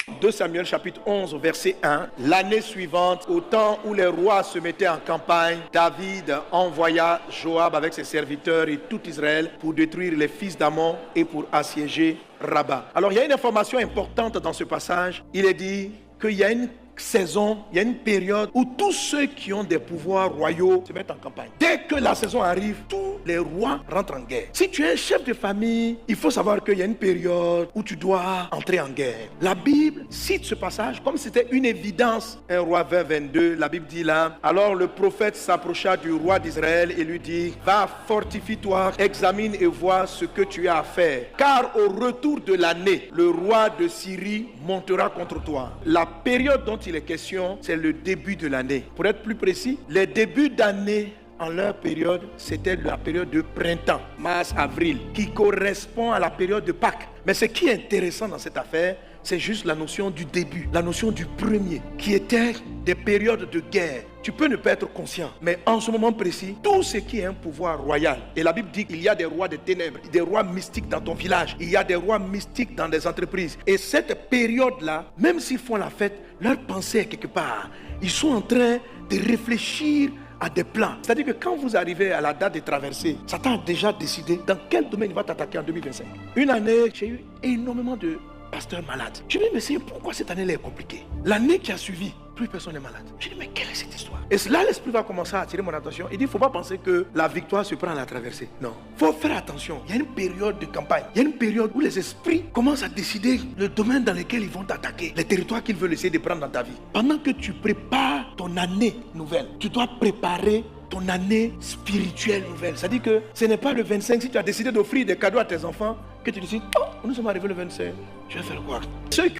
2 Samuel chapitre 11 verset 1. L'année suivante, au temps où les rois se mettaient en campagne, David envoya Joab avec ses serviteurs et tout Israël pour détruire les fils d'Ammon et pour assiéger Rabat. Alors il y a une information importante dans ce passage. Il est dit qu'il y a une saison, il y a une période où tous ceux qui ont des pouvoirs royaux se mettent en campagne. Dès que la saison arrive, tous les rois rentrent en guerre. Si tu es un chef de famille, il faut savoir qu'il y a une période où tu dois entrer en guerre. La Bible cite ce passage comme si c'était une évidence. 1 Roi 20, 22, la Bible dit là, alors le prophète s'approcha du roi d'Israël et lui dit, va, fortifie-toi, examine et vois ce que tu as à faire. Car au retour de l'année, le roi de Syrie montera contre toi. La période dont il est question, c'est le début de l'année. Pour être plus précis, les débuts d'année en leur période, c'était la période de printemps, mars, avril, qui correspond à la période de Pâques. Mais ce qui est intéressant dans cette affaire, c'est juste la notion du début, la notion du premier, qui était des périodes de guerre. Tu peux ne pas être conscient, mais en ce moment précis, tout ce qui est un pouvoir royal, et la Bible dit qu'il y a des rois des ténèbres, des rois mystiques dans ton village, il y a des rois mystiques dans des entreprises. Et cette période-là, même s'ils font la fête, leur pensée est quelque part. Ils sont en train de réfléchir à des plans. C'est-à-dire que quand vous arrivez à la date de traversée, Satan a déjà décidé dans quel domaine il va t'attaquer en 2025. Une année, j'ai eu énormément de pasteurs malades. Je me dis, mais c'est pourquoi cette année-là est compliquée? L'année qui a suivi, plus personne n'est malade. Je dis, mais quelle est cette histoire? Et là, l'esprit va commencer à attirer mon attention. Il dit, il ne faut pas penser que la victoire se prend à la traversée. Non. Il faut faire attention. Il y a une période de campagne. Il y a une période où les esprits commencent à décider le domaine dans lequel ils vont t'attaquer, les territoires qu'ils veulent essayer de prendre dans ta vie. Pendant que tu prépares ton année nouvelle, tu dois préparer ton année spirituelle nouvelle. C'est-à-dire que ce n'est pas le 25, si tu as décidé d'offrir des cadeaux à tes enfants, que tu décides, oh, nous sommes arrivés le 25, je vais faire quoi? Ceux